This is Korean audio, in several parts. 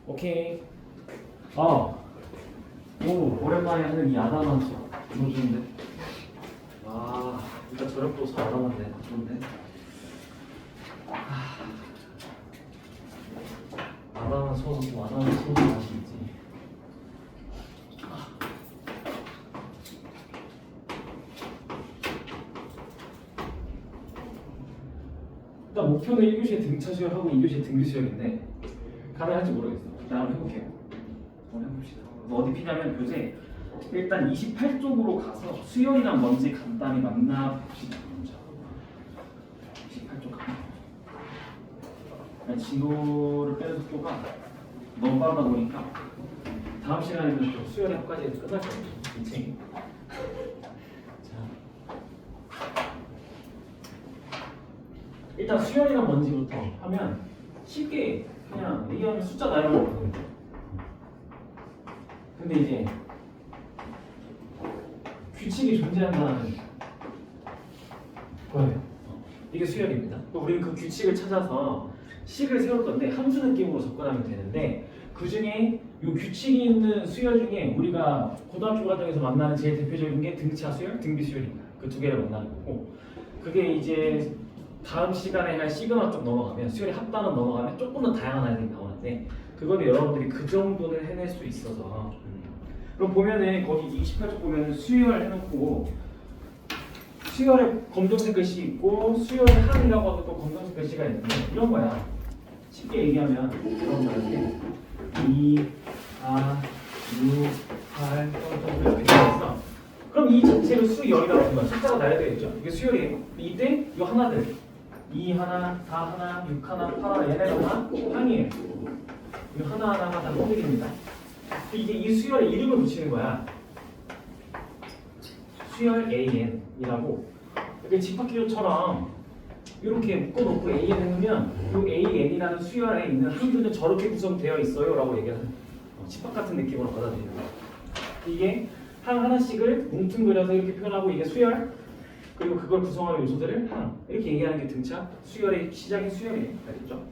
오케이. 오, 오랜만에 하는 이 아담한 수업. 너무 좋은데? 일단 저력도 잘 아담한데. 좋은데? 아담한 수업은 아담한 수업이 맛이 있지. 일단 목표는 1교시에 등차 수열하고 2교시에 등비 수열인데 가능할지 모르겠어. 일단 한번 해볼게요. 한번 해봅시다. 어디 피냐면 교재 일단 28쪽으로 가서 수열이랑 뭔지 간단히 만나봅시다. 먼저 28쪽 가면 진도를 빼는 속도가 너무 빠르다 보니까 다음 시간에는 좀 수열의 합까지 해서 끝날 거예요. 그치? 일단 수열이란 뭔지부터 하면 쉽게 그냥 얘기하면 숫자 나열을 거거든요. 근데 이제 규칙이 존재한다는 거예요. 이게 수열입니다. 우리는 그 규칙을 찾아서 식을 세울 건데 함수 느낌으로 접근하면 되는데 그 중에 이 규칙이 있는 수열 중에 우리가 고등학교 과정에서 만나는 제일 대표적인 게 등차 수열, 등비 수열입니다. 그 두 개를 만나는 거고 그게 이제 다음 시간에 할 시그마 쪽 넘어가면 수열의 합단원 넘어가면 조금 더 다양한 아이들이 나오는데 그거는 여러분들이 그 정도는 해낼 수 있어서 그럼 보면은 거기 28쪽 보면은 수열 해놓고 수열에 검정색 글씨 있고 수열의 항이라고 하고 또 검정색 글씨가 있는데 이런 거야. 쉽게 얘기하면 이런 거야. 2, 4, 6, 8, 이렇게 있어. 그럼 이 자체를 수열이라고 하는 거야. 숫자가 나야 되겠죠. 이게 수열이에요. 이때 이 하나들 2 하나, 4 하나, 6 하나, 8 하나 얘네가 다 항이에요. 이 하나하나가 다 호들입니다. 이게 이 수열에 이름을 붙이는 거야. 수열 AN이라고 이렇게 집합기호처럼 이렇게 묶어놓고 AN 해놓으면 이 AN이라는 수열에 있는 항들은 저렇게 구성되어 있어요 라고 얘기하는 집합 같은 느낌으로 받아들이는 거야. 이게 항 하나씩을 뭉뚱그려서 이렇게 표현하고 이게 수열 그리고 그걸 구성하는 요소들을 항 이렇게 얘기하는 게 등차 수열의 시작이 수열이에요. 알겠죠?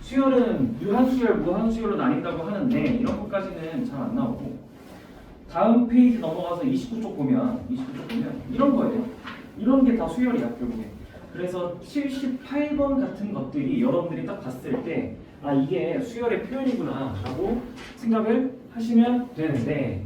수열은 유한수열, 무한수열로 나뉜다고 하는데 이런 것까지는 잘 안 나오고 다음 페이지 넘어가서 29쪽 보면 이런 거예요. 이런 게 다 수열이야 결국에. 그래서 78번 같은 것들이 여러분들이 딱 봤을 때 이게 수열의 표현이구나 라고 생각을 하시면 되는데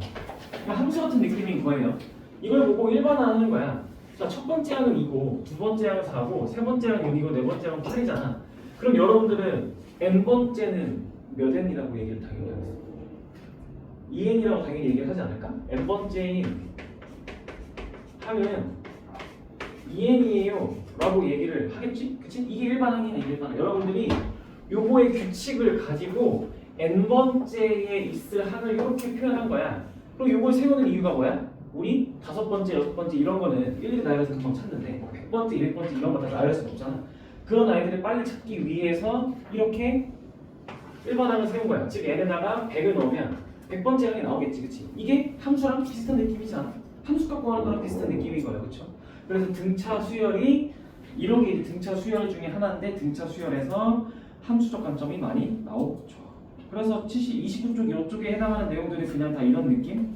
함수 같은 느낌인 거예요. 이걸 보고 일반화하는 거야. 자, 첫 번째 항은 2고 두 번째 항은 4고 세 번째 항은 6이고 네 번째 항은 8이잖아. 그럼 여러분들은 n번째는 몇 n이라고 얘기를 당연히 하겠어. 2n이라고 당연히 얘기를 하지 않을까? n번째인 항은 2n이에요 라고 얘기를 하겠지? 그치? 이게 일반항이네 일반항. 여러분들이 요거의 규칙을 가지고 n번째에 있을 항을 이렇게 표현한 거야. 그럼 요걸 세우는 이유가 뭐야? 우리 5번째, 6번째 이런 거는 일일이 나열해서 금방 찾는데 100번째, 200번째 이런 거 다 나열할 수 없잖아. 그런 아이들을 빨리 찾기 위해서 이렇게 일반항을 세운 거야. 즉 n에다가 100을 넣으면 100번째 항이 나오겠지. 그치? 이게 함수랑 비슷한 느낌이잖아. 함수 갖고 하는 거랑 비슷한 느낌인 거예요. 그쵸? 그래서 등차 수열이 이런 게 이제 등차 수열 중에 하나인데 등차 수열에서 함수적 관점이 많이 나오죠. 그래서 29쪽 이쪽에 해당하는 내용들이 그냥 다 이런 느낌?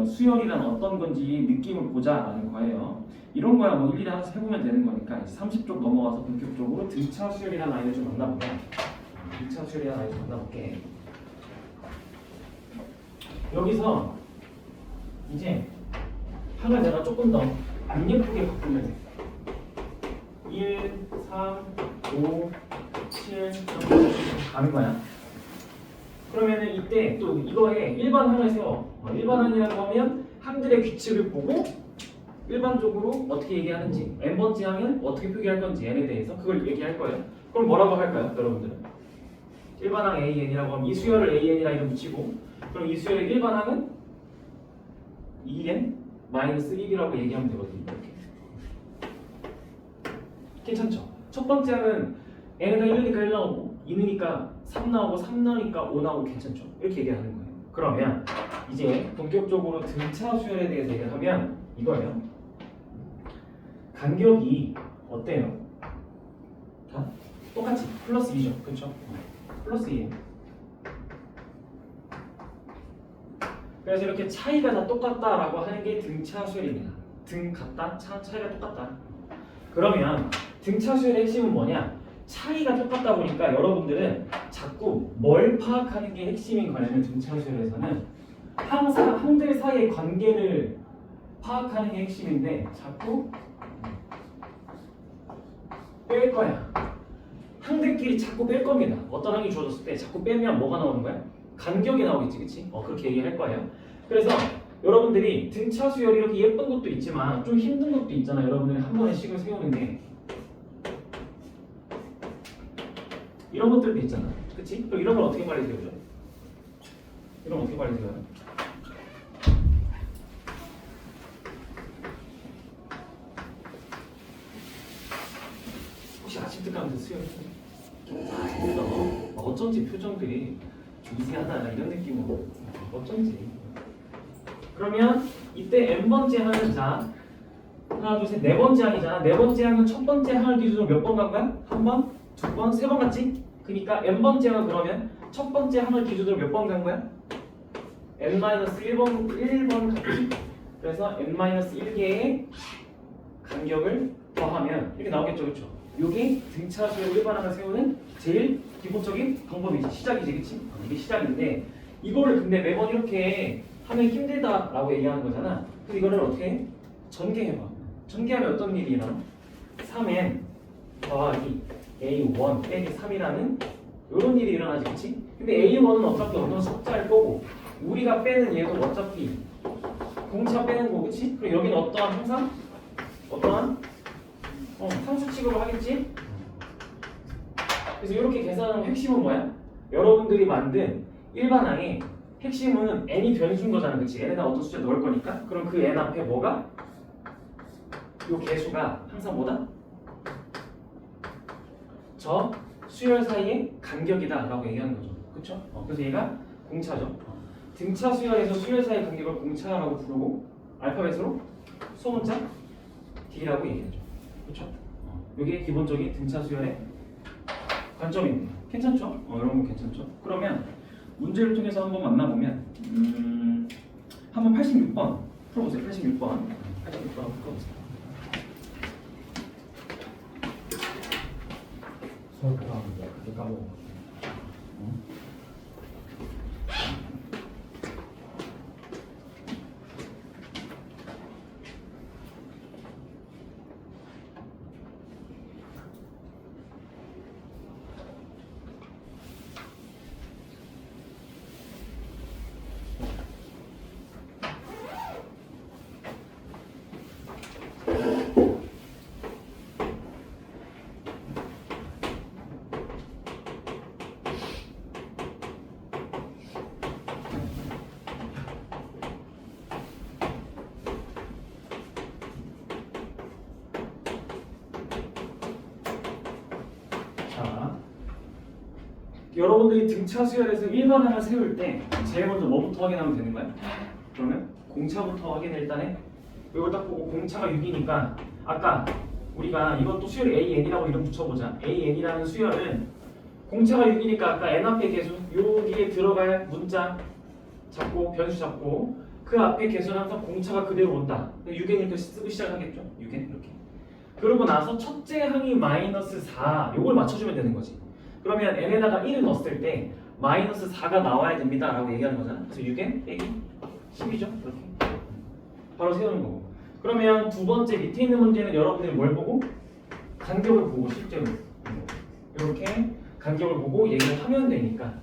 수열이란 어떤 건지 느낌을 보자라는 거예요. 이런 거야 뭐 일일이 하나씩 해보면 되는 거니까 30쪽 넘어가서 본격적으로 등차 수열이라는 아이를 좀 만나보자. 등차 수열이라는 아이를 좀 만나볼게. 여기서 이제 항을 내가 조금 더 안 예쁘게 바꾸면 돼. 1, 3, 5, 7 가는 거야. 그러면은 이때 또 이거에 일반 항을 세워. 일반 항이라고 하면 항들의 규칙을 보고 일반적으로 어떻게 얘기하는지 n번째 항은 어떻게 표기할 건지 n에 대해서 그걸 얘기할 거예요. 그럼 뭐라고 할까요, 여러분들은? 일반 항 AN이라고 하면 이 수열을 AN이라 이름 붙이고 그럼 이 수열의 일반 항은 2n-1이라고 얘기하면 되거든요. 이렇게. 괜찮죠? 첫 번째 항은 n에다 1넣으니까 1 나오고 2넣으니까 3 나오고 3 넣으니까 5 나오고 괜찮죠? 이렇게 얘기하는 거예요. 그러면 이제 본격적으로 등차 수열에 대해서 얘기를 하면 이거예요. 간격이 어때요? 다 똑같이 플러스 2죠. 그렇죠? 플러스 2예요. 그래서 이렇게 차이가 다 똑같다라고 하는 게 등차 수열입니다. 등 같다, 차이가 똑같다. 그러면 등차 수열의 핵심은 뭐냐? 차이가 똑같다 보니까 여러분들은 자꾸 뭘 파악하는 게 핵심인 거냐면 등차 수열에서는 항상 항들 사이의 관계를 파악하는 게 핵심인데 자꾸 뺄 거야. 항들끼리 자꾸 뺄 겁니다. 어떤 항이 주어졌을 때 자꾸 빼면 뭐가 나오는 거야? 간격이 나오겠지, 그치? 그렇게 얘기할 거예요. 그래서 여러분들이 등차 수열이 이렇게 예쁜 것도 있지만 좀 힘든 것도 있잖아요. 여러분들이 한 번에 식을 세우는 게 이런 것들도 있잖아, 그치? 그럼 이런 걸 어떻게 빨리 세우죠? 이런 거 어떻게 빨리 세워요? 혹시 아침 특강에서 수혈했어요? 어쩐지 표정들이 미세하다 이런 느낌으로 어쩐지. 그러면 이때 n번째 항은 자 하나 둘 셋 네 번째 항이잖아. 네 번째 항은 첫 번째 항을 기준으로 몇 번 간 거야? 한 번, 두 번, 세 번 갔지? 그러니까 n번째 항은 그러면 첫 번째 항을 기준으로 몇 번 간 거야? n-1번 1번 갔지? 그래서 n-1개의 간격을 더하면 이렇게 나오겠죠, 그렇죠? 이게 등차 수열 일반항을 세우는 제일 기본적인 방법이지, 시작이지, 그치? 이게 시작인데 이거를 근데 매번 이렇게 하면 힘들다라고 얘기하는 거잖아. 그래서 이거를 어떻게 해? 전개해봐. 전개하면 어떤 일이 일어나? 3n 더하기 a1 빼기 3이라는 이런 일이 일어나지, 그치? 근데 a1은 어차피 어떤 숫자일 거고 우리가 빼는 얘도 어차피 공차 빼는 거, 그치? 그리고 여기는 어떠한 항상 어떠한 상수 취급을 하겠지? 그래서 이렇게 계산하면 핵심은 뭐야? 여러분들이 만든 일반항의 핵심은 n이 변수인 거잖아, 그치? n에다 어떤 숫자 넣을 거니까. 그럼 그 n 앞에 뭐가? 요 개수가 항상 뭐다? 저 수열 사이의 간격이다 라고 얘기하는 거죠, 그쵸? 그래서 얘가 공차죠. 등차 수열에서 수열 사이의 간격을 공차라고 부르고 알파벳으로 소문자 D라고 얘기하죠, 그쵸? 이게 기본적인 등차 수열의 관점입니다. 괜찮죠? 여러분 괜찮죠? 그러면 문제를 통해서 한번 만나보면 한번 86번 풀어보세요. 86번 풀어보세요. 수업 하는데 그게 까먹어. 자, 여러분들이 등차 수열에서 일반항을 세울 때 제일 먼저 뭐부터 확인하면 되는 거야? 그러면 공차부터 확인을 일단 해. 이걸 딱 보고 공차가 6이니까 아까 우리가 이것도 수열 AN이라고 이름 붙여보자. AN이라는 수열은 공차가 6이니까 아까 n 앞에 개수 여기에 들어갈 문자 잡고 변수 잡고 그 앞에 개수는 항상 공차가 그대로 온다. 6n 이렇게 쓰고 시작하겠죠? 6n 이렇게. 그러고 나서 첫째 항이 마이너스 4 요걸 맞춰주면 되는 거지. 그러면 n에다가 1을 넣었을 때 마이너스 4가 나와야 됩니다 라고 얘기하는 거잖아. 그래서 6n 빼기 10이죠. 이렇게 바로 세우는 거고. 그러면 두 번째 밑에 있는 문제는 여러분들이 뭘 보고? 간격을 보고 실제로 이렇게 간격을 보고 얘기를 하면 되니까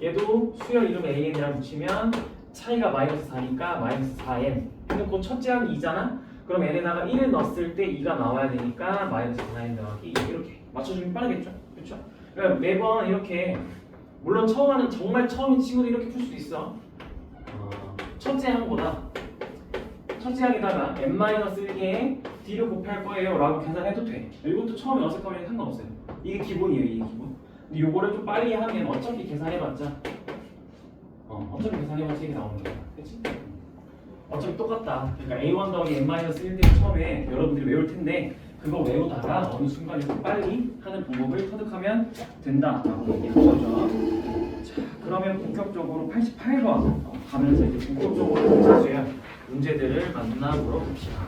얘도 수열 이름 AN이랑 붙이면 차이가 마이너스 4니까 마이너스 4n 해놓고 첫째 항이 2잖아. 그럼 n에다가 1을 넣었을 때 2가 나와야 되니까 마이너스 4n 더하기 2 이렇게 맞춰주면 빠르겠죠? 그렇죠? 그러니까 매번 이렇게 물론 처음 하는 정말 처음인 친구도 이렇게 풀 수도 있어. 첫째 항보다 첫째 항에다가 n-1개의 d를 곱할 거예요 라고 계산해도 돼. 이것도 처음에 어색하면 상관없어요. 이게 기본이에요, 이게 기본. 근데 요거를 좀 빨리 하면 어차피 계산해봤자 어차피 계산해봤자 이게 나오는 거야. 그치? 어차피 똑같다. 그러니까 A1 더하기 n-1을 처음에 여러분들이 외울 텐데 그거 외우다가 어느 순간 이렇게 빨리 하는 방법을 터득하면 된다라고 얘기한 거죠. 그러면 본격적으로 88번 가면서 이제 본격적으로 문제수야 문제들을 만나보러 봅시다.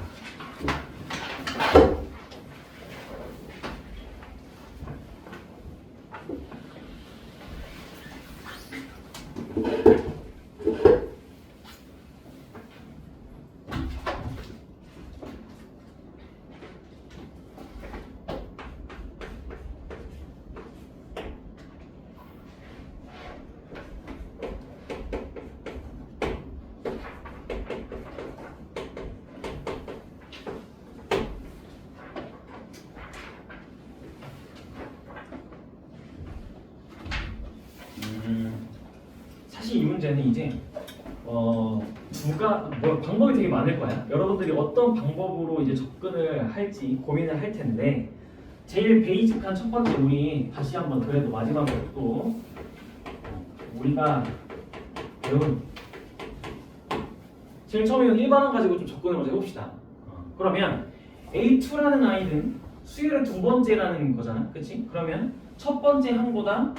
사실 이 문제는 이제 방법이 되게 많을 거야. 여러분들이 어떤 방법으로 이제 접근을 할지 고민을 할 텐데 제일 베이직한 첫 번째 우리 다시 한번 그래도 마지막으로 또 우리가 배운 제일 처음에는 일반항 가지고 좀 접근을 먼저 해봅시다. 그러면 A2라는 아이는 수열의 두 번째라는 거잖아, 그렇지? 그러면 첫 번째 항보다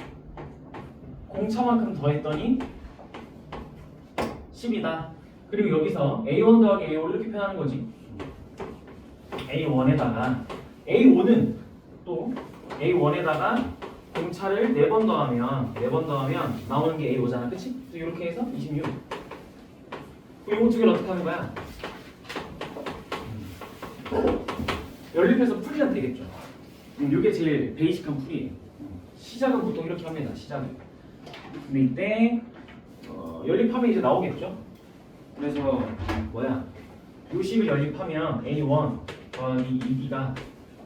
공차만큼 더했더니 10이다. 그리고 여기서 A1 더하기 A5를 이렇게 표현하는 거지. A1에다가 A5는 또 A1에다가 공차를 4번 더하면 나오는 게 A5잖아, 그치? 이렇게 해서 26. 그리고 두 개를 어떻게 하는 거야? 연립해서 풀이하면 되겠죠. 이게 제일 베이직한 풀이에요. 시작은 보통 이렇게 합니다. 시작은. 근데 이때 연립하면 이제 나오겠죠. 그래서 뭐야? 요 10을 연립하면 A1 더하기 2D가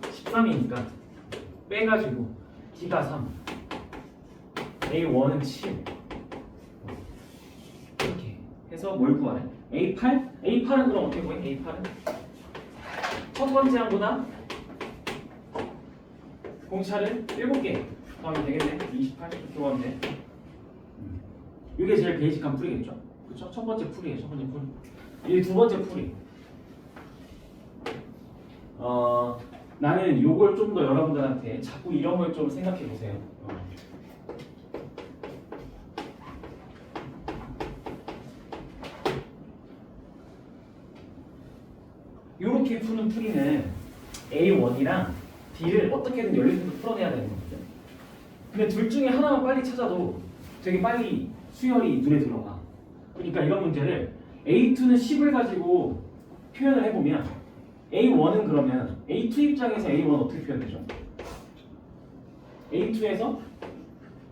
13이니까 빼가지고 D가 3 A1은 7 이렇게 해서 뭘 구하래? A8? A8은 그럼 어떻게 구해? A8은 첫 번째 항보다 공차를 7개 더하면 되겠네. 28 이렇게 구하면 돼. 이게 제일 베이직한 풀이겠죠? 그쵸? 첫 번째 풀이에요. 첫 번째 풀. 이게 두 번째 풀이. 나는 요걸 좀 더 여러분들한테 자꾸 이런 걸 좀 생각해 보세요. 요렇게 푸는 풀이는 A1이랑 D를 어떻게든 연립해서 풀어내야 되는 거거든. 근데 둘 중에 하나만 빨리 찾아도 되게 빨리 수열이 눈에 들어가. 그러니까 이런 문제를 A2는 10을 가지고 표현을 해보면 A1은 그러면 A2 입장에서 A1 어떻게 표현되죠? A2에서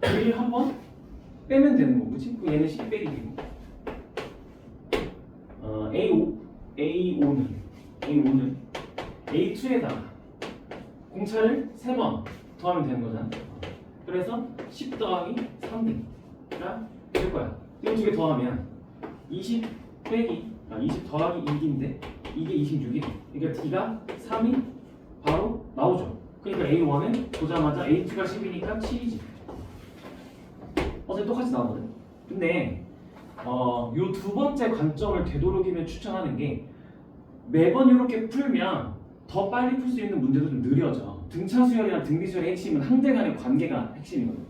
1을 한번 빼면 되는 거고, 그치? 그 얘는 10 빼기 되고 A5는 A2에다가 공차를 3번 더하면 되는 거잖아. 그래서 10 더하기 3D가 될 거야. 이거 두 개 더하면 20 더하기 2D인데 이게 26이. 그러니까 D가 3이 바로 나오죠. 그러니까 A1은 보자마자 A2가 10이니까 7이지. 어차피 똑같이 나오거든. 근데 요 두 번째 관점을 되도록이면 추천하는 게 매번 이렇게 풀면 더 빨리 풀 수 있는 문제도 좀 느려져. 등차 수열이랑 등비 수열의 핵심은 항들 간의 관계가 핵심이거든.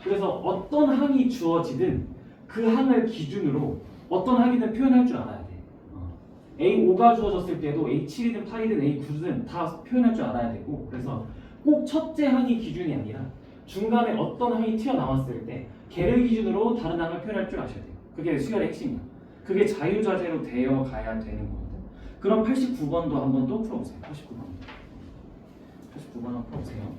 그래서 어떤 항이 주어지든 그 항을 기준으로 어떤 항이든 표현할 줄 알아야 돼. A5가 주어졌을 때도 A7이든 8이든 A9든 다 표현할 줄 알아야 되고, 그래서 꼭 첫째 항이 기준이 아니라 중간에 어떤 항이 튀어나왔을 때 걔를 기준으로 다른 항을 표현할 줄 아셔야 돼요. 그게 수열의 핵심이야. 그게 자유자재로 되어 가야 되는 거거든. 그럼 89번도 한번 또 풀어보세요. 89번 한번 풀어보세요.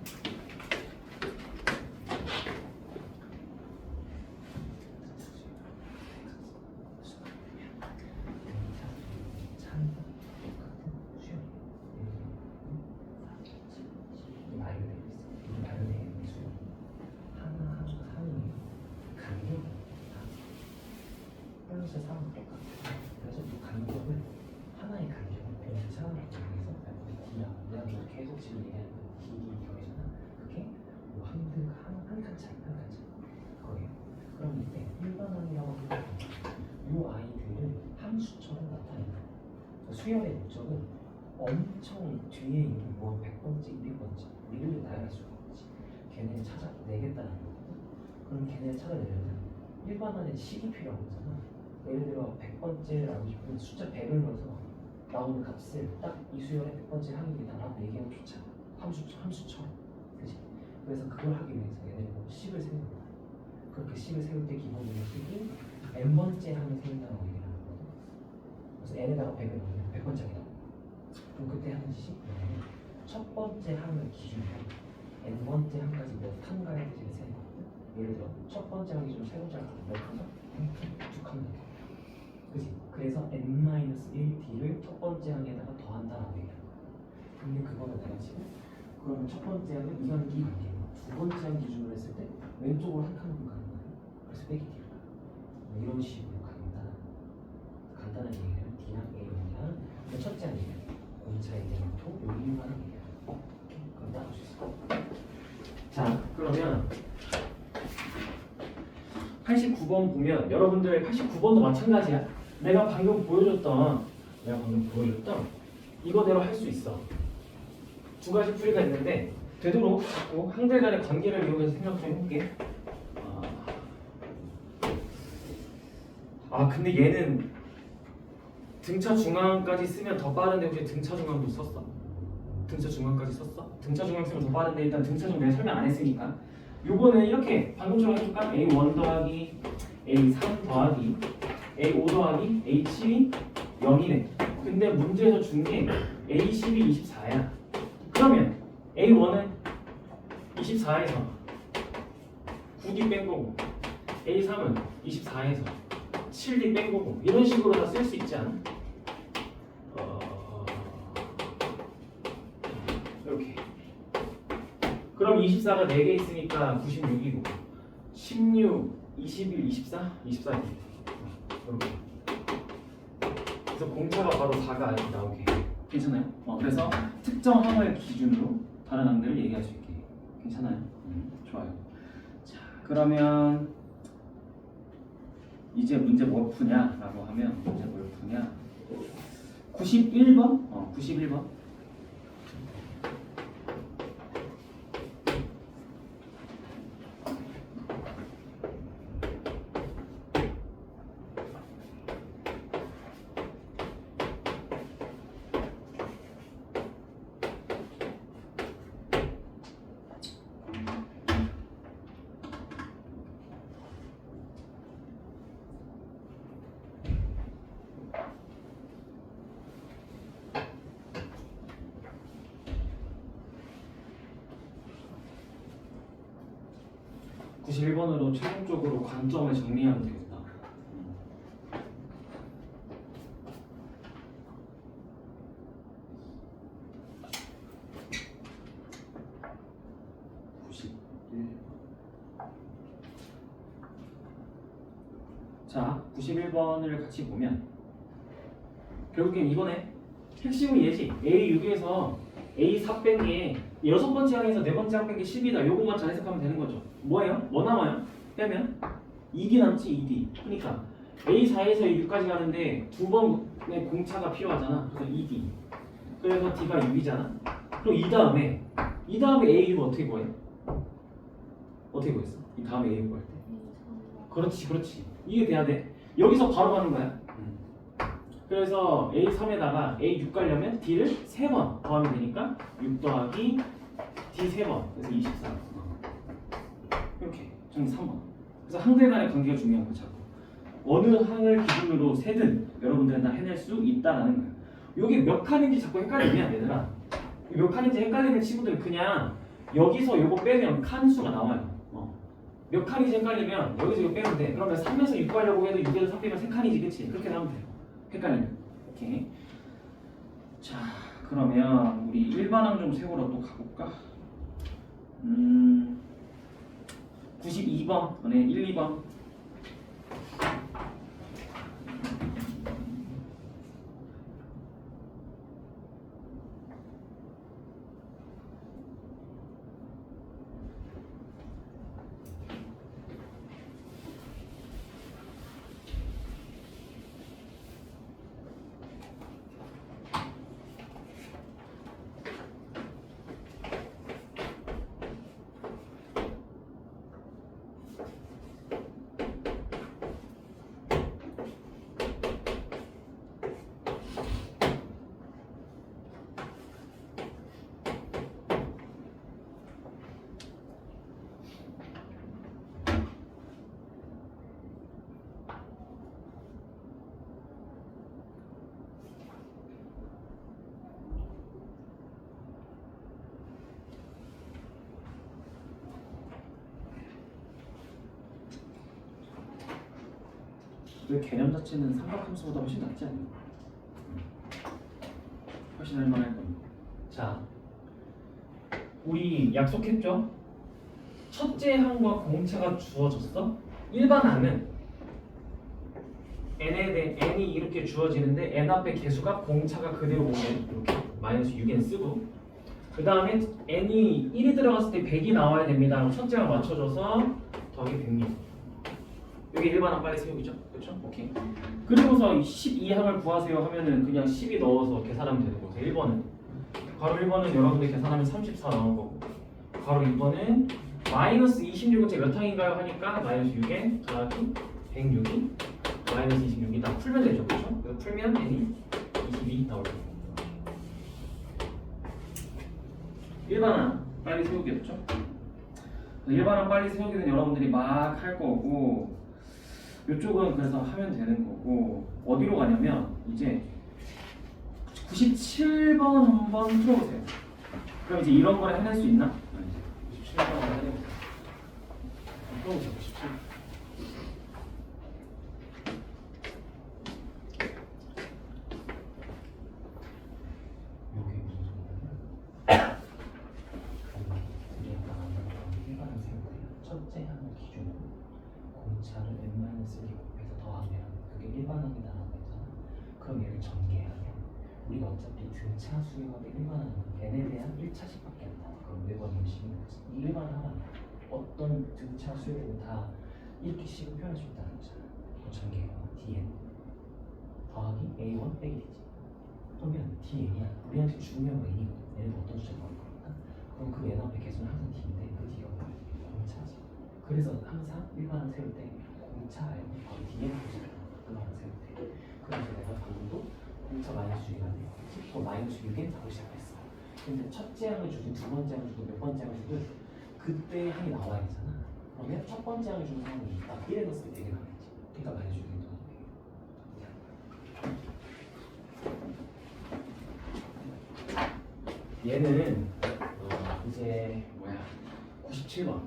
플러스 3은 똑같아. 그래서 이 간격을 하나의 간격을 벤츠 차원을 정해서 D야. 내가 계속 지금 얘기하는 D 경이잖아. 그게 뭐 한 칸 차이, 한 칸 차이. 거예요. 그럼 이때 일반항이라고 하면 이 아이들을 함수처럼 나타낸다. 수열의 목적은 엄청 뒤에 있는 뭐 100번째, 200번째 우리를 나열할 수가 없지. 걔네를 찾아내겠다는 거거든. 그럼 걔네 찾아내려면 일반화된 식이 필요한 거잖아. 예를 들어 100번째를 알고 싶으면 숫자 100을 넣어서 나오는 값을 딱 이 수열의 100번째 항에다가 얘기하면 좋잖아. 함수처럼. 그치? 그래서 그걸 하기 위해서 얘네는 식을 세우는 거야. 그렇게 식을 세울 때 기본적으로 식이 n번째 항을 세운다고 얘기를 하는 거거든. 그래서 n에다가 100을 넣으면 100번째 항이 나와. 그럼 그때 하는 식이 첫 번째 항을 기준으로 n번째 항까지 몇 칸가의 뜻을 세는 거거든. 예를 들어 첫 번째 항 기준으로 세 번째 항 몇 칸가? 두 칸가. 그치? 그래서 n-1d를 첫 번째 항에다가 더한다라고 얘기하는 거야. 근데 그거는 내가 지금 그러면 첫 번째 항은 이건 이 관계고 두 번째 항 기준으로 했을 때 왼쪽으로 한 칸만 가는 거야. 그래서 빼기 D를 가. 이런 식으로 간단한 얘기를 D랑 A랑 첫째 항 얘기야. 공차의 대명토 요인만 얘기야. 그럼 따라올 수 있어. 자, 그러면 89번 보면 여러분들 89번도 마찬가지야. 내가 방금 보여줬던 이거대로 할 수 있어. 두 가지 풀이가 있는데 되도록 자꾸 항들 간의 관계를 이용해서 생각 좀 해볼게. 근데 얘는 등차 중앙까지 쓰면 더 빠른데 혹시 등차 중앙도 썼어? 등차 중앙까지 썼어? 등차 중앙 쓰면 더 빠른데 일단 등차 중앙 내가 설명 안 했으니까 요거는 이렇게 방금처럼 해줄까? A1 더하기 A3 더하기 A5 더하기 A7이 0이네. 근데 문제에서 준 게 A10이 24야. 그러면 A1은 24에서 9D 뺀 거고 A3은 24에서 7D 뺀 거고 이런 식으로 다 쓸 수 있지 않아? 이렇게. 그럼 24가 4개 있으니까 96이고 16, 21, 24? 24 이렇게. 그래서 공차가 바로 4가 이렇게 나오게. 괜찮아요? 그래서 특정 항을 기준으로 다른 항들을 얘기할 수 있게. 괜찮아요? 좋아요. 자, 그러면 이제 문제 뭘 푸냐라고 하면 문제 뭘 푸냐? 91번? 91번. (91번으로) 최종적으로 관점을 정리하면 되겠다. 자, 91번을 같이 보면 결국엔 이번에 핵심은 얘지. A6에서 A4 뺀 게 6번째 항에서 4번째 항 뺀 게 10이다. 요것만 잘 해석하면 되는 거죠. 뭐예요? 뭐 남아요? 빼면 2D 남지 2D. 그러니까 A4에서 A6까지 가는데 두 번의 공차가 필요하잖아. 그래서 2D. 그래서 D가 6이잖아. 그럼 이 다음에 A6 어떻게 구해? 어떻게 구했어? 이 다음에 A6 구할 때. 그렇지. 이게 돼야 돼. 여기서 바로 가는 거야. 그래서 A3에다가 A6 가려면 D를 3번 더하면 되니까 6 더하기 D 3번. 그래서 24. 이렇게. 정리 3번. 그래서 항들 간의 관계가 중요한 거 자꾸. 어느 항을 기준으로 세든 여러분들은 다 해낼 수 있다라는 거야. 이게 몇 칸인지 자꾸 헷갈리면 얘들아. 몇 칸인지 헷갈리는 친구들은 그냥 여기서 요거 빼면 칸 수가 나와요. 몇 칸인지 헷갈리면 여기서 이거 빼면 돼. 그러면 3에서 6 가려고 해도 6에서 3 빼면 3칸이지, 그치? 그렇게 나오면 돼요. 헷갈리면. 오케이. 자, 그러면 우리 일반항 좀 세우러 또 가볼까? 92번, 네, 1, 2번. 그 개념 자체는 삼각함수보다 훨씬 낫지 않나요? 훨씬 할만할 겁니다. 자, 우리 약속했죠? 첫째 항과 공차가 주어졌어. 일반 항은 n이 이렇게 주어지는데 n 앞에 개수가 공차가 그대로 오면 이렇게 마이너스 6n 쓰고 그 다음에 n이 1이 들어갔을 때 100이 나와야 됩니다. 그럼 첫째 항 맞춰줘서 더하기 106. 여기 일반항 빨리 세우기죠. 그렇죠? 오케이. 그리고서 12항을 구하세요 하면은 그냥 10이 넣어서 계산하면 되는 거죠. 1번은 바로 1번은 여러분들 계산하면 34 나온 거고 바로 2번은 마이너스 26은 제 몇 항인가요? 하니까 마이너스 6에 더하기 106이 마이너스 26이다. 풀면 되죠. 그렇죠? 그래서 풀면 n이 22 나올 겁니다. 일반항 빨리 세우기였죠? 일반항 빨리 세우기는 여러분들이 막 할 거고 이쪽은 그래서 하면 되는 거고 어디로 가냐면 이제 97번 한번 풀어보세요. 그럼 이제 이런 거를 해낼 수 있나? 97번 한번 해내보세요. 풀어보세요. 97. 이게 무슨 소리냐면 우리 아까 만난 일반항 세울 때 첫째 항을 기준으로 공차를 n-1 곱해서 더하면 그게 일반항이다라고 했잖아. 그럼 얘를 전개하면 우리가 어차피 등차 수열의 일반항은 n에 대한 1차식밖에 안 나와. 그럼 매번 열심히 해보지. 이 일반항은 어떤 등차 수열이든 다 이렇게 식으로 표현할 수 있다는 거잖아. 그럼 전개해요. dn 더하기 a1 빼기 d지. 그러면 dn이야. 우리한테 중요한 거 n이거든. 얘는 어떤 숫자가 나올 겁니까? 그럼 그 n 앞에 개수는 항상 d인데 그 d가 공차지. 그래서 항상 일반항 세울 때 공차 알고 바로 dn 표시를 일반항 세울 때. 그래서 내가 방금도 공차 마이너스 6이라는 거 마이너스 6에 하고 시작했어. 근데 첫째 항을 주든 두 번째 항을 주든 몇 번째 항을 주든 그때 항이 나와야 되잖아. 그러면 첫 번째 항을 주는 항이 딱 1에 넣었을 때 4개 나오겠지. 그러니까 마이너스 6에 넣어야 돼. 얘는 이제 뭐야 97번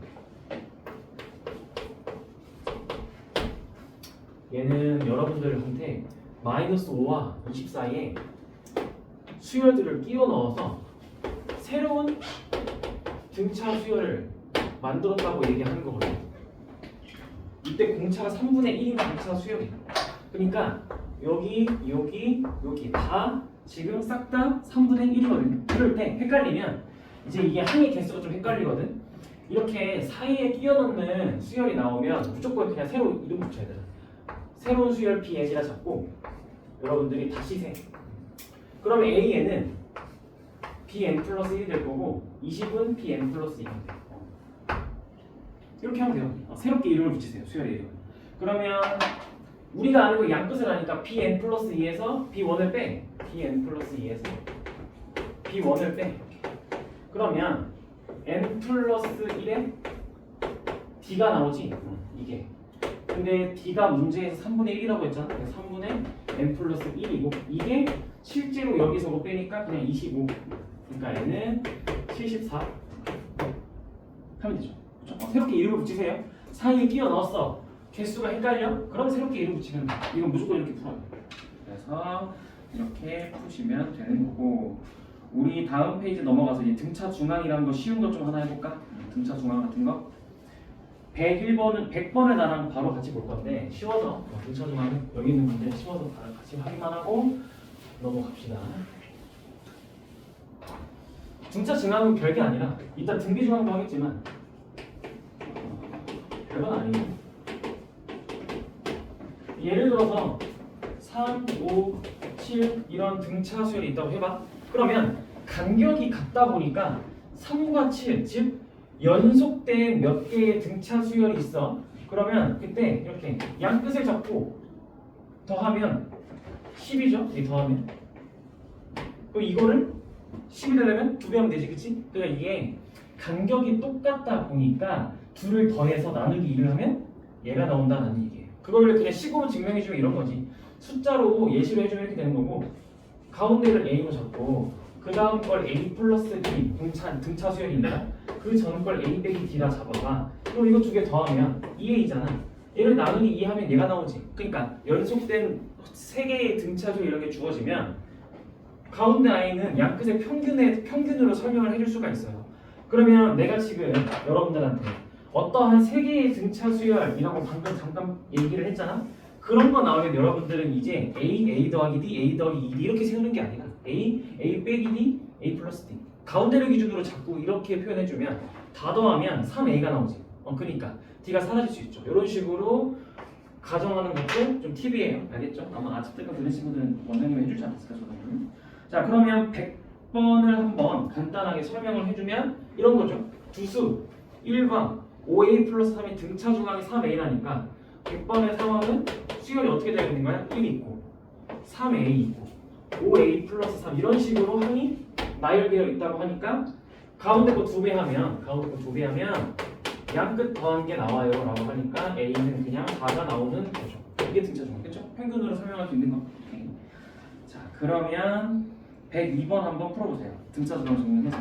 얘는 여러분들한테 마이너스 5와 20 사이에 수열들을 끼워 넣어서 새로운 등차 수열을 만들었다고 얘기하는 거거든요. 이때 공차가 3분의 1인 등차 수열이에요. 그러니까 여기 다 지금 싹 다 3분의 1이거든요. 그럴 때 헷갈리면 이제 이게 항의 개수가 좀 헷갈리거든. 이렇게 사이에 끼워 넣는 수열이 나오면 무조건 그냥 새로 이름 붙여야 돼. 새로운 수열 Bn이라 잡고 여러분들이 다시 세. 그러면 AN은 Bn 플러스 1이 될 거고 20은 Bn 플러스 2가 돼요. 이렇게 하면 돼요. 새롭게 이름을 붙이세요. 수열의 이름. 그러면 우리가 아는 거 양끝을 아니까 Bn 플러스 2에서 B1을 빼. Bn 플러스 2에서 B1을 빼. 그러면 N 플러스 1에 D가 나오지? 이게. 근데 D가 문제에서 3분의 1이라고 했잖아. 3분의 N 플러스 1이고 이게 실제로 여기서 뭐 빼니까 그냥 25. 그러니까 N은 74 하면 되죠. 그렇죠? 새롭게 이름을 붙이세요. 사이에 끼워 넣었어. 개수가 헷갈려? 그럼 새롭게 이름 붙이면 돼. 이건 무조건 이렇게 풀어요. 그래서 이렇게 푸시면 되는 거고 우리 다음 페이지 넘어가서 이제 등차 중앙이라는 거 쉬운 거 좀 하나 해볼까? 등차 중앙 같은 거 101번은 100번을 나랑 바로 같이 볼 건데 쉬워서 등차 중앙은 여기 있는 문제 쉬워서 같이 확인만 하고 넘어갑시다. 등차 중앙은 별게 아니라 이따 등비 중앙도 하겠지만 별건 아니에요. 예를 들어서 3, 5, 7 이런 등차 수열이 있다고 해봐. 그러면 간격이 같다 보니까 3과 7, 즉 연속된 몇 개의 등차 수열이 있어. 그러면 그때 이렇게 양 끝을 잡고 더하면 10이죠? 이 더하면. 그럼 이거를 10이 되려면 2배 하면 되지, 그치? 그러니까 이게 간격이 똑같다 보니까 둘을 더해서 나누기 1을 하면 얘가 나온다는 얘기예요. 그걸 그냥 식으로 증명해주면 이런 거지. 숫자로 예시로 해주면 이렇게 되는 거고 가운데를 A로 잡고 그 다음 걸 A 플러스 B 등차 수열이니까 그 전 걸 A 빼기 D라 잡아봐. 그럼 이거 두 개 더하면 2A잖아. 얘를 나누기 2 하면 얘가 나오지. 그러니까 연속된 3개의 등차수 이런 게 주어지면 가운데 i는 양 끝의 평균으로 설명을 해줄 수가 있어요. 그러면 내가 지금 여러분들한테 어떠한 3개의 등차 수열이라고 방금 잠깐 얘기를 했잖아. 그런 거 나오면 여러분들은 이제 a 더하기 d, a 더하기 2d 이렇게 세우는 게 아니라 a 빼기 d, a 플러스 d 가운데를 기준으로 자꾸 이렇게 표현해주면 다 더하면 3a가 나오지. 그러니까 d가 사라질 수 있죠. 이런 식으로 가정하는 것도 좀 팁이에요. 알겠죠? 아마 아직까지 들은 친구들은 원장님이 해주지 않았을까 저는. 자 그러면 100번을 한번 간단하게 설명을 해주면 이런 거죠. 두수 1과 5a 플러스 3의 등차 중앙이 3a라니까 100번의 상황은 수열이 어떻게 되어 있는 거야? 1 있고 3a 있고 5a 플러스 3 이런 식으로 항이 나열되어 있다고 하니까 가운데 거 2배 하면 양 끝 더한 게 나와요 라고 하니까 a는 그냥 4가 나오는 거죠. 이게 등차 중앙 그렇죠? 평균으로 설명할 수 있는 거. 자 그러면 102번 한번 풀어보세요. 등차 중앙 정리해서.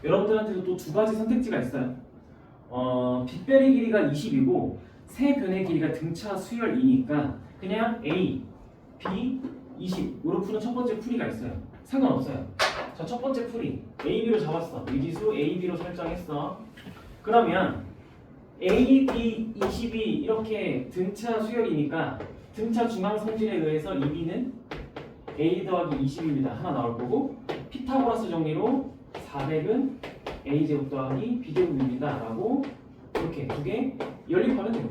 여러분들한테도 또 2가지 선택지가 있어요. 빗변의 길이가 20이고 세 변의 길이가 등차 수열 2니까 그냥 A, B, 20으로 푸는 첫 번째 풀이가 있어요. 상관없어요. 자, 첫 번째 풀이 A, B로 잡았어. 미지수 A, B로 설정했어. 그러면 A, B, 20이 이렇게 등차 수열이니까 등차 중앙 성질에 의해서 이 B는 A 더하기 20입니다. 하나 나올 거고 피타고라스 정리로 400은 a제곱 더하기 b제곱입니다 라고 이렇게 2개 연립하면 돼요.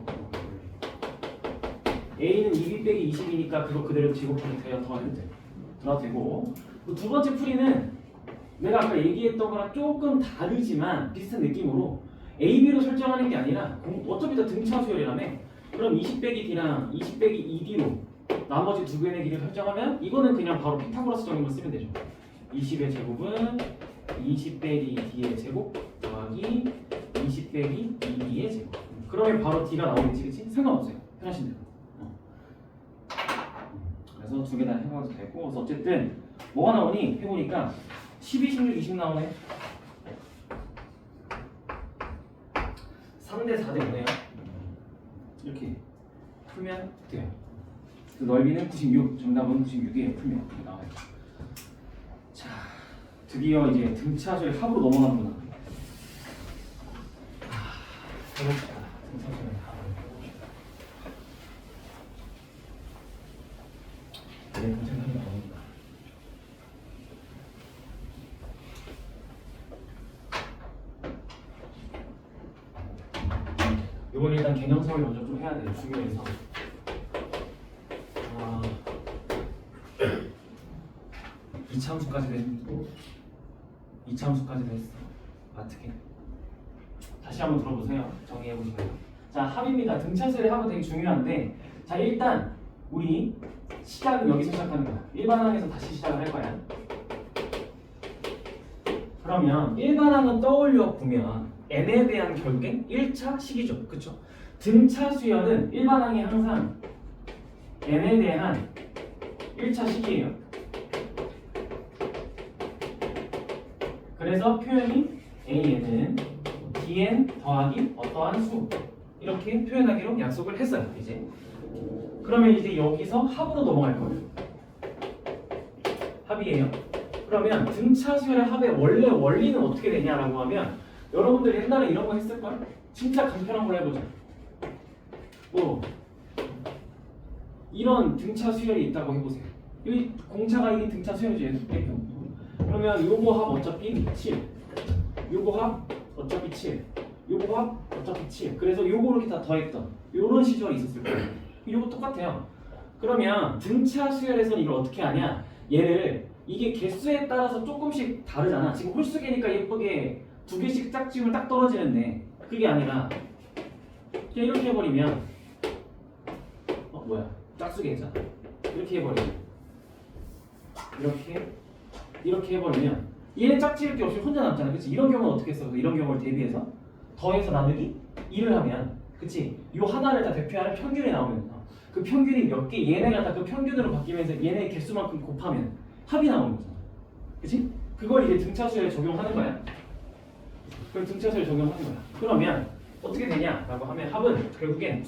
a는 2b 빼기 20이니까 그거 그대로 제곱하기 더하면 돼. 들어도 되고 두 번째 풀이는 내가 아까 얘기했던 거랑 조금 다르지만 비슷한 느낌으로 a, b로 설정하는 게 아니라 어차피 다 등차 수열이라며 그럼 20 빼기 d랑 20 빼기 2d로 나머지 2개의 길이를 설정하면 이거는 그냥 바로 피타고라스 정리만 쓰면 되죠. 20의 제곱은 20 빼기 d의 제곱 더하기 20 빼기 2d의 제곱. 그러면 바로 d가 나오겠지, 그치? 상관없어요. 편하신 대로. 그래서 2개 다 해봐도 되고, 그래서 어쨌든 뭐가 나오니 해보니까 12, 16, 20 나오네. 3대 4대 5네요. 이렇게 풀면 돼요. 그 넓이는 96, 정답은 96이에요. 풀면 이렇게 나와요. 자. 드디어 이제 등차수의 합으로 넘어가는구나. 해봅시다. 등차수의 합을 해봅시다. 이게 등차수의 합입니다. 이건 일단 개념성을 먼저 좀 해야 돼요. 중요해서. 이차함수까지 됐고 2차함수까지 됐어. 어떻게? 다시 한번 들어보세요. 정리해보시고요. 자, 합입니다. 등차수의 합은 되게 중요한데 자, 일단 우리 시작은 여기서 시작하는 거야. 일반항에서 다시 시작을 할 거야. 그러면 일반항은 떠올려 보면 n에 대한 결국엔 1차 식이죠. 그쵸? 등차 수열은 일반항이 항상 n에 대한 1차 식이에요. 그래서 표현이 AN은 DN 더하기 어떠한 수 이렇게 표현하기로 약속을 했어요. 이제 그러면 이제 여기서 합으로 넘어갈 거예요. 합이에요. 그러면 등차 수열의 합의 원래 원리는 어떻게 되냐라고 하면 여러분들 옛날에 이런 거 했을걸? 진짜 간편한 걸 해보자. 뭐 이런 등차 수열이 있다고 해보세요. 이 공차가 이 등차 수열이죠. 그러면 요거 합 어차피 7, 요거 합 어차피 7, 요거 합 어차피 7. 그래서 요거 이렇게 다 더했던 요런 시절이 있었을 거예요. 요거 똑같아요. 그러면 등차 수열에서는 이걸 어떻게 하냐? 얘를 이게 개수에 따라서 조금씩 다르잖아. 지금 홀수개니까 예쁘게 두 개씩 짝지으면 딱 떨어지는데 그게 아니라 그냥 이렇게 해버리면 뭐야? 짝수개잖아. 이렇게 해버리면 이렇게 해버리면 얘는 짝지을 게 없이 혼자 남잖아. 그치? 이런 경우는 어떻게 써? 이런 경우를 대비해서 더해서 나누기 1을 하면 그치? 요 하나를 다 대표하는 평균이 나오면 그 평균이 몇 개 얘네가 다 그 평균으로 바뀌면서 얘네의 개수만큼 곱하면 합이 나오는 거잖아. 그치? 그걸 이제 등차수에 적용하는 거야. 그걸 등차수에 적용하는 거야. 그러면 어떻게 되냐라고 하면 합은 결국엔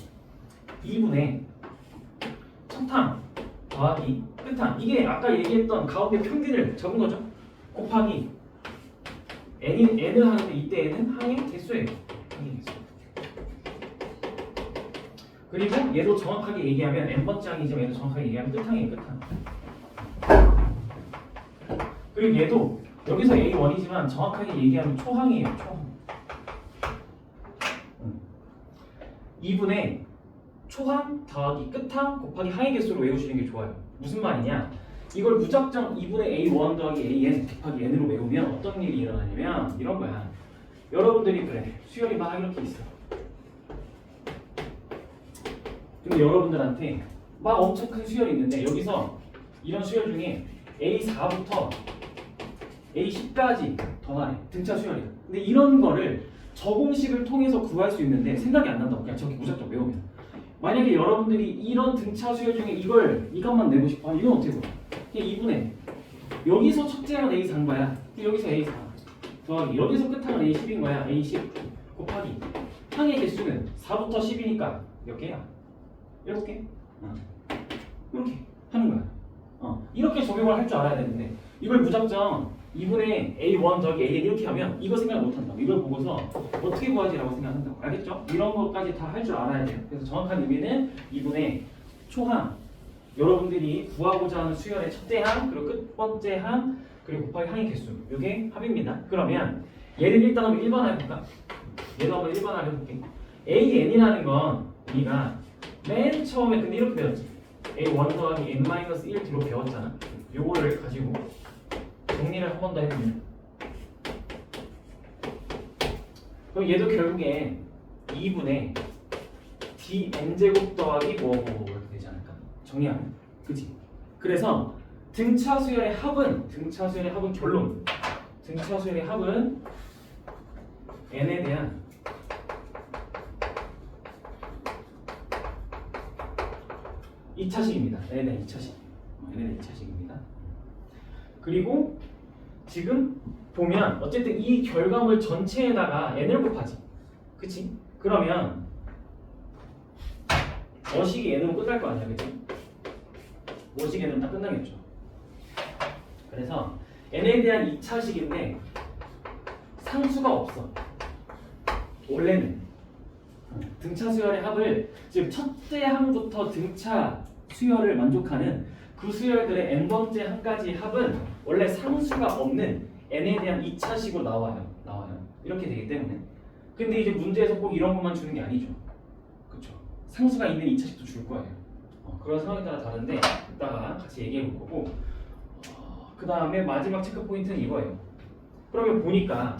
2분의 첫항 더하기 끝항 이게 아까 얘기했던 가운데 평균을 적은 거죠. 곱하기 n을 하는데 이때에는 항의 개수예요. 항의 개수. 그리고 얘도 정확하게 얘기하면 n번째 항이지만 얘도 정확하게 얘기하면 끝항이에요. 끝항. 그리고 얘도 여기서 A1이지만 정확하게 얘기하면 초항이에요. 초항. 2분의 초항 더하기 끝항 곱하기 항의 개수로 외우시는 게 좋아요. 무슨 말이냐? 이걸 무작정 2분의 A1 더하기 AN 곱하기 N으로 외우면 어떤 일이 일어나냐면 이런 거야. 여러분들이 그래 수열이 막 이렇게 있어. 근데 여러분들한테 막 엄청 큰 수열이 있는데 여기서 이런 수열 중에 A4부터 A10까지 더하네. 등차 수열이야. 근데 이런 거를 적응식을 통해서 구할 수 있는데 생각이 안 난다고. 그냥 저기 무작정 외우면. 만약에 여러분들이 이런 등차 수열 중에 이것만 내고 싶어 하면 이건 어떻게 봐? 그냥 2분의 여기서 첫째는 A4인 거야. 여기서 A4 더하기 여기서 끝항은 A10인 거야. A10 곱하기 항의 개수는 4부터 10이니까 몇 개야? 7개? 이렇게 하는 거야. 이렇게 적용을 할 줄 알아야 되는데 이걸 무작정 2분의 A1 더하기 AN 이렇게 하면 이거 생각 못 한다고. 이걸 보고서 어떻게 구하지라고 생각한다고. 알겠죠? 이런 것까지 다 할 줄 알아야 돼요. 그래서 정확한 의미는 2분의 초항 여러분들이 구하고자 하는 수열의 첫째 항 그리고 끝번째 항 그리고 곱하기 항의 개수 이게 합입니다. 그러면 얘를 일단 한번 일반화해볼까? 얘도 한번 일반화를 해볼게. AN이라는 건 우리가 맨 처음에 근데 이렇게 배웠지. A1 더하기 N-1 뒤로 배웠잖아. 요거를 가지고 정리를 한 번 더 해보면 그럼 얘도 결국에 2분의 dn제곱 더하기 뭐 이렇게 되지 않을까? 정리하면 그치? 그래서 등차 수열의 합은 결론 등차 수열의 합은 n에 대한 이차식입니다. n에 대한 이차식. n에 대한 이차식입니다. 그리고 지금 보면 어쨌든 이 결과물 전체에다가 n을 곱하지. 그치? 그러면 어식이 n으로 끝날 거 아니야. 그치? 어식 n으로 딱 끝나겠죠. 그래서 n에 대한 2차식인데 상수가 없어. 원래는 등차 수열의 합을 지금 첫째 항부터 등차 수열을 만족하는 그 수열들의 n번째 항까지 합은 원래 상수가 없는 n에 대한 2차식으로 나와요. 이렇게 되기 때문에. 근데 이제 문제에서 꼭 이런 것만 주는 게 아니죠. 그렇죠? 상수가 있는 2차식도 줄 거예요. 그런 상황에 따라 다른데 이따가 같이 얘기해 볼 거고 그 다음에 마지막 체크 포인트는 이거예요. 그러면 보니까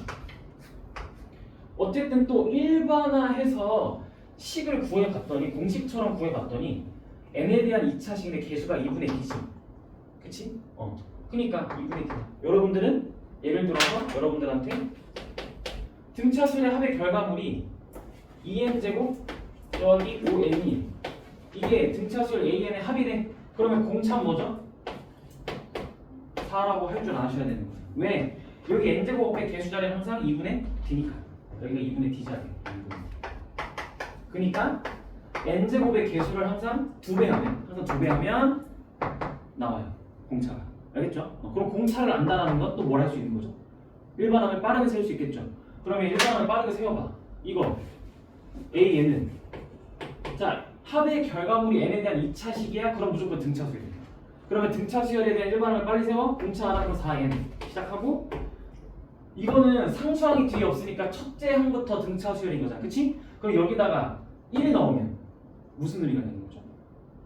어쨌든 또 일반화해서 식을 구해봤더니 공식처럼 구해봤더니 n에 대한 2차식의 개수가 2분의 d지. 그치? 그러니까 2분의 d. 여러분들은 예를 들어서 여러분들한테 등차수의 합의 결과물이 2n제곱 더하기 5n이 이게 등차수열 an의 합이네. 그러면 공차는 뭐죠? 4라고 할 줄 아셔야 되는 거예요. 왜? 여기 n제곱의 개수 자리는 항상 2분의 d니까. 여기가 2분의 d 자리예요. 2분의. 그러니까 n제곱의 개수를 항상 2배 하면 나와요. 공차가. 알겠죠? 그럼 공차를 안다라는 건 또 뭘 할 수 있는 거죠? 일반항을 빠르게 세울 수 있겠죠? 그러면 일반항을 빠르게 세워봐. 이거 a, n은 자 합의 결과물이 n에 대한 2차 식이야? 그럼 무조건 등차수열이야. 그러면 등차수열에 대한 일반항을 빨리 세워. 공차 하나 그럼 4n 시작하고 이거는 상수항이 뒤에 없으니까 첫째 항부터 등차수열인 거잖아. 그치? 그럼 여기다가 1이 넣으면 무슨 의미가 되는 거죠?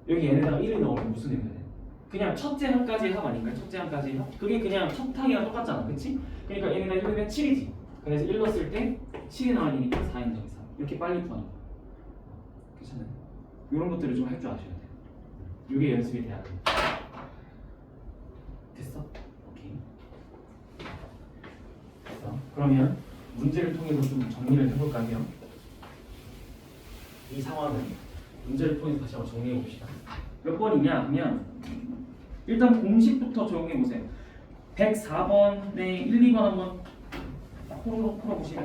여기 n에다가 1을 넣으면 무슨 의미가 돼? 그냥 첫째 항까지 합 아닌가요? 첫째 항까지 합? 그게 그냥 첫 항이랑 똑같잖아. 그치? 그러니까 n에다 1 넣으면 7이지. 그래서 1 넣었을 때 7이 나와니까 4n 더하기 3 이렇게 빨리 구하는 거야. 괜찮아요? 이런 것들을 좀 할 줄 아셔야 돼요. 이게 연습이 돼야 돼. 됐어? 오케이. 됐어. 그러면 문제를 통해서 좀 정리를 해볼까요? 이 상황은 문제를 통해서 다시 한번 정리해 봅시다. 몇 번이냐 하면 일단 공식부터 적용해 보세요. 104번, 네, 1, 2번 한번 풀어보시고.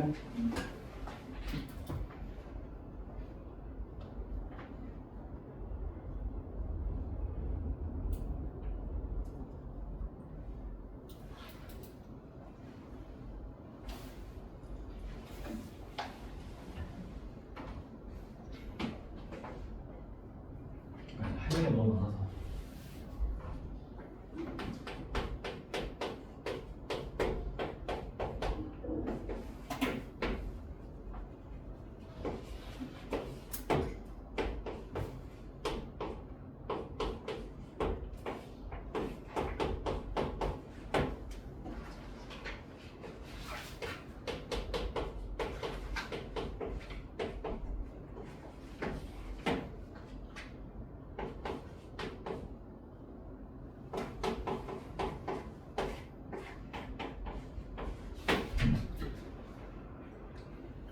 할 얘기가 너무 많아서.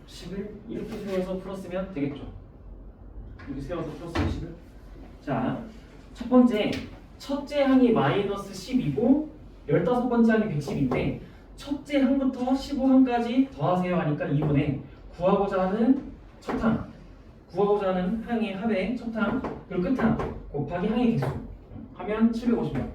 식을 이렇게 세워서 풀었으면 되겠죠. 이렇게 세워서 풀었으면 식을. 자, 첫 번째 첫째 항이 마이너스 10이고 15번째 항이 110인데 첫째 항부터 15항까지 더하세요 하니까 2분의 구하고자 하는 첫 항, 구하고자 하는 항의 합의 첫 항, 그리고 끝항 곱하기 항의 개수 하면 750명.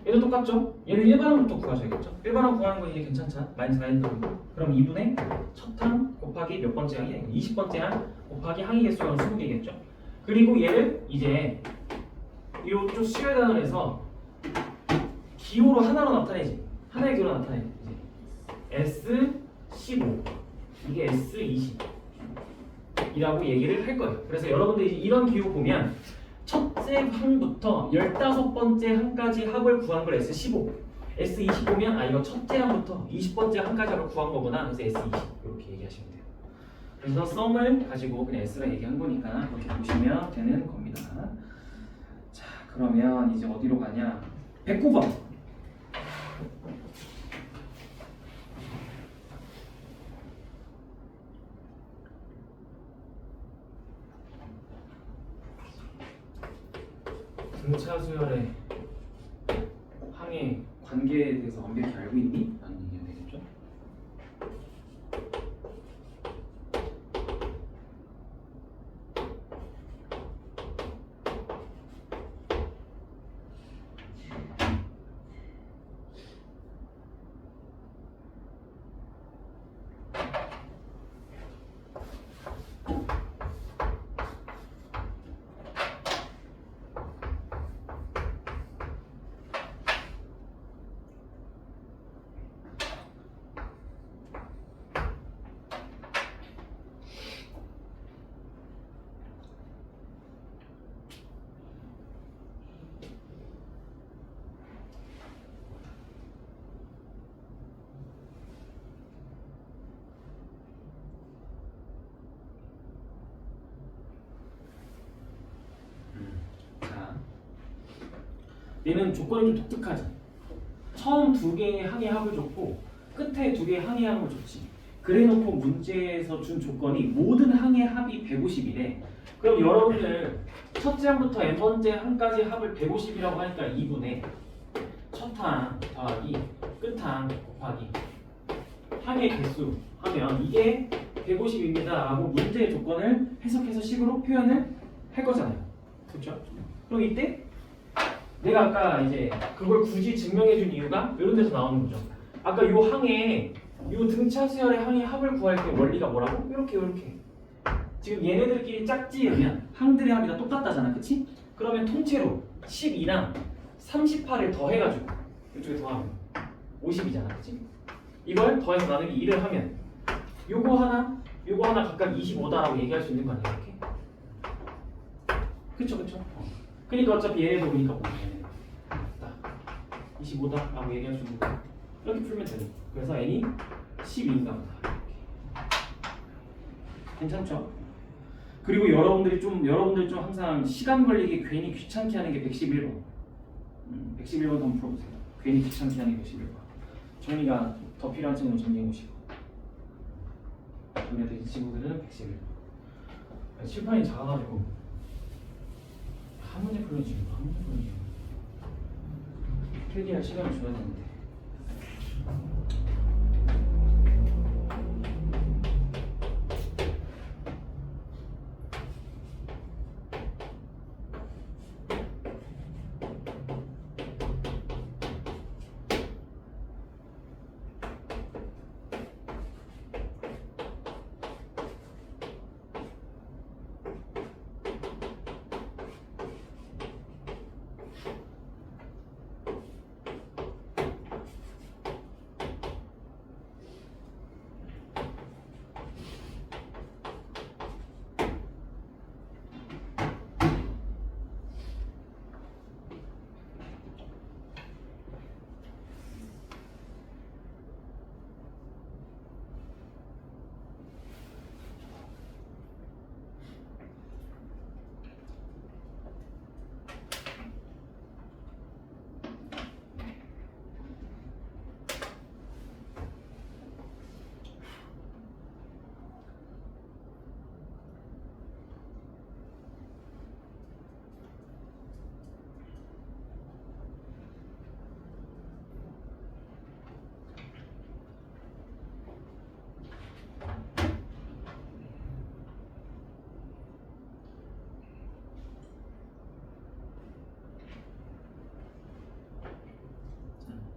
얘도 똑같죠? 얘는 일반항부터 구하셔야겠죠? 일반항 구하는 거 이게 괜찮잖아? 마이너스 4n 정도. 그럼 2분의 첫 항 곱하기 몇 번째 항이야? 20번째 항 곱하기 항의 개수가 20개겠죠? 그리고 얘를 이제 이쪽 수열 단을 해서 기호로 하나로 나타내지. 하나의 기호로 나타내지. S15 이게 S20 이라고 얘기를 할 거예요. 그래서 여러분들이 이런 기호 보면 첫째 항부터 15번째 항까지 합을 구한 걸 S15 S20 보면 아 이거 첫째 항부터 20번째 항까지 합을 구한 거구나. 그래서 S20 이렇게 얘기하시면 돼요. 그래서 썸을 가지고 그냥 S라 얘기한 거니까 그렇게 보시면 되는 겁니다. 자, 그러면 이제 어디로 가냐? 109번. 등차 수열의 항의 관계에 대해서 완벽히 알고 있니? 라는 얘기가 되겠죠? 얘는 조건이 좀 독특하지. 처음 두 개의 항의 합을 줬고 끝에 두 개의 항의 합을 줬지. 그래놓고 문제에서 준 조건이 모든 항의 합이 150이래. 그럼 여러분들 첫째 항부터 n번째 항까지 합을 150이라고 하니까 2분의 첫항 더하기 끝항 곱하기 항의 개수 하면 이게 150입니다 라고 문제의 조건을 해석해서 식으로 표현을 할 거잖아요. 그렇죠? 그럼 이때 내가 아까 이제 그걸 굳이 증명해 준 이유가 이런 데서 나오는 거죠. 아까 요 항의 요 등차 수열의 항의 합을 구할 때 원리가 뭐라고? 이렇게 지금 얘네들끼리 짝지으면 항들의 합이 다 똑같다잖아. 그치? 그러면 통째로 12랑 38을 더해가지고 이쪽에 더하면 50이잖아. 그치? 이걸 더해서 나누기 1을 하면 요거 하나 각각 25다라고 얘기할 수 있는 거 아니야? 이렇게? 그쵸? 그러니까 어차피 얘네도 보니까 뭐 얘네 25다라고 얘기할 수 있는 거 이렇게 풀면 되는 거야. 그래서 n이 12인가 보다. 괜찮죠? 그리고 여러분들 좀 항상 시간 걸리게 괜히 귀찮게 하는 게 111번. 111번 한번 풀어보세요. 괜히 귀찮게 하는 게 111번. 정리가 더 필요한 친구는 정리해 보시고. 우리 친구들은 111번. 칠판이 작아가지고 한 문제 풀면 지금 한 문제 풀면 지금 필기할 시간을 줘야 되는데.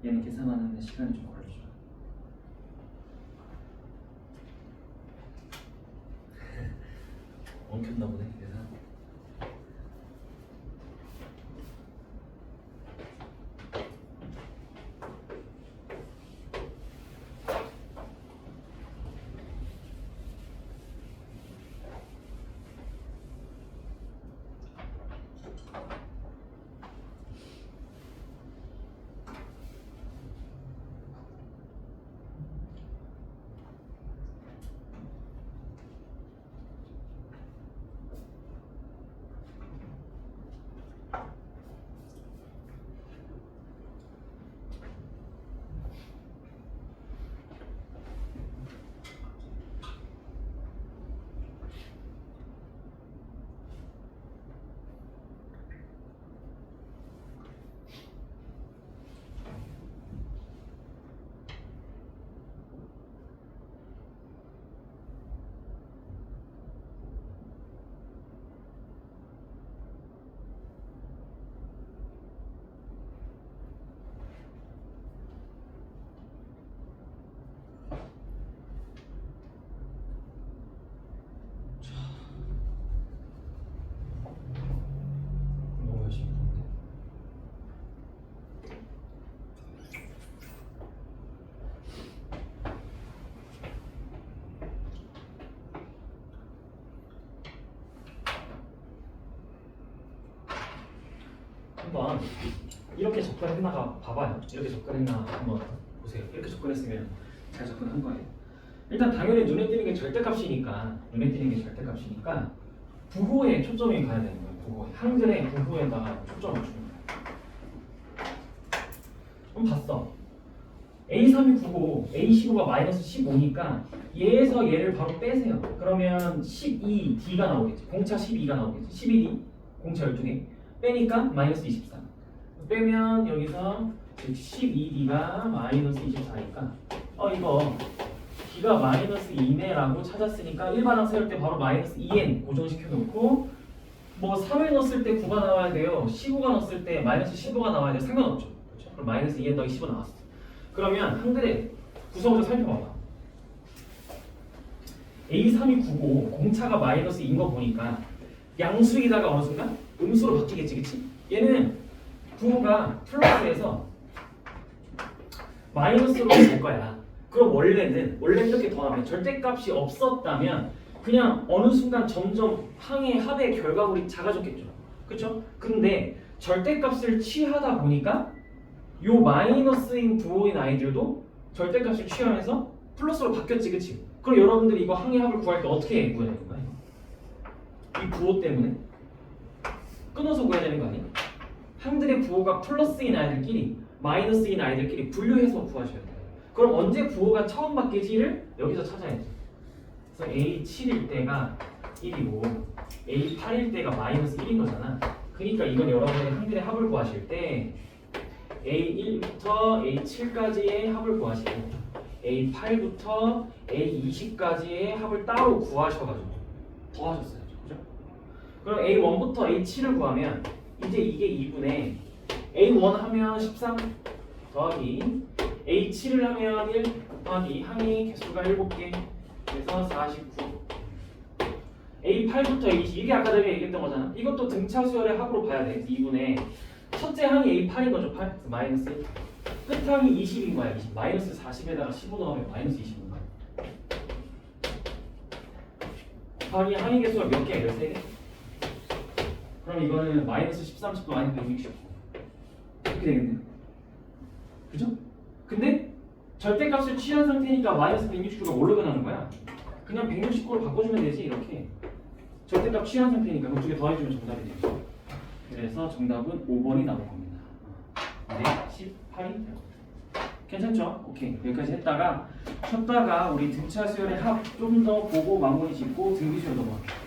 얘는 계산하는 시간이 좀 걸리죠. 엉켰나 보네 계산. 너무 열심히 했는데. 한번 이렇게 접근했나가 봐봐요. 이렇게 접근했나 한번 보세요. 이렇게 접근했으면 잘 접근한 거예요. 일단 당연히 눈에 띄는 게 절대값이니까 부호에 초점이 가야 되는 거예요. 부호에 항들의 부호에다가 초점을 주는 거예요. 그럼 봤어. A3이 9고 A15가 마이너스 15니까 얘에서 얘를 바로 빼세요. 그러면 12D가 나오겠지. 공차 12가 나오겠지. 12D 공차 12개 빼니까 마이너스 24. 빼면 여기서 즉 12D가 마이너스 24니까 이거 D가 마이너스 2네라고 찾았으니까 일반항 세울 때 바로 마이너스 2n 고정시켜 놓고 뭐 3을 넣었을 때 9가 나와야 돼요. 15가 넣었을 때 마이너스 15가 나와야 돼요. 상관없죠. 그렇죠? 그럼 마이너스 2n 더하기 15 나왔어. 그러면 항들의 구성을 좀 살펴봐봐. A3이 9고 공차가 마이너스 2인 거 보니까 양수이다가 어느 순간 음수로 바뀌겠지, 그치? 얘는 부호가 플러스에서 마이너스로 될 거야. 그럼 원래 이렇게 더하면 절대값이 없었다면 그냥 어느 순간 점점 항의 합의 결과물이 작아졌겠죠. 그쵸? 근데 절대값을 취하다 보니까 요 마이너스인 부호인 아이들도 절대값을 취하면서 플러스로 바뀌었지, 그치? 그럼 여러분들이 이거 항의 합을 구할 때 어떻게 구해야 되는 거야? 이 부호 때문에 끊어서 구해야 되는 거 아니야? 항들의 부호가 플러스인 아이들끼리 마이너스인 아이들끼리 분류해서 구하셔야 돼요. 그럼 언제 부호가 처음 바뀌지를 여기서 찾아야지. 그래서 A7일 때가 1이고 A8일 때가 마이너스 1인 거잖아. 그러니까 이건 여러분들이 항들의 합을 구하실 때 A1부터 A7까지의 합을 구하시고 A8부터 A20까지의 합을 따로 구하셔가지고 더하셨어요. 그죠? 그럼 A1부터 A7을 구하면 이제 이게 2분의 A1 하면 13 더하기 A7을 하면 1 더하기 항의 개수가 7개 그래서 49 A8부터 A20 이게 아까 전에 얘기했던 거잖아. 이것도 등차 수열의 합으로 봐야 돼. 2분의 첫째 항이 A8인 거죠. 8 그래서 마이너스 1 끝항이 20인 거야. 20 마이너스 40에다가 15 넣으면 마이너스 20인 거야. 곱하기 항의 개수가 몇 개야? 13개? 그럼 이거는 마이너스 13, 10도 아니면 169 이렇게 되겠네요. 그죠? 근데 절대값을 취한 상태니까 마이너스 169가 뭘로 변하는 거야? 그냥 169로 바꿔주면 되지. 이렇게 절대값 취한 상태니까 그 두 개 더해주면 정답이 되죠. 그래서 정답은 5번이 나올 겁니다. 네, 18이 괜찮죠? 오케이. 여기까지 했다가 쉬었다가 우리 등차 수열의 합 좀 더 보고 마무리 짓고 등비 수열 넘어갈게요.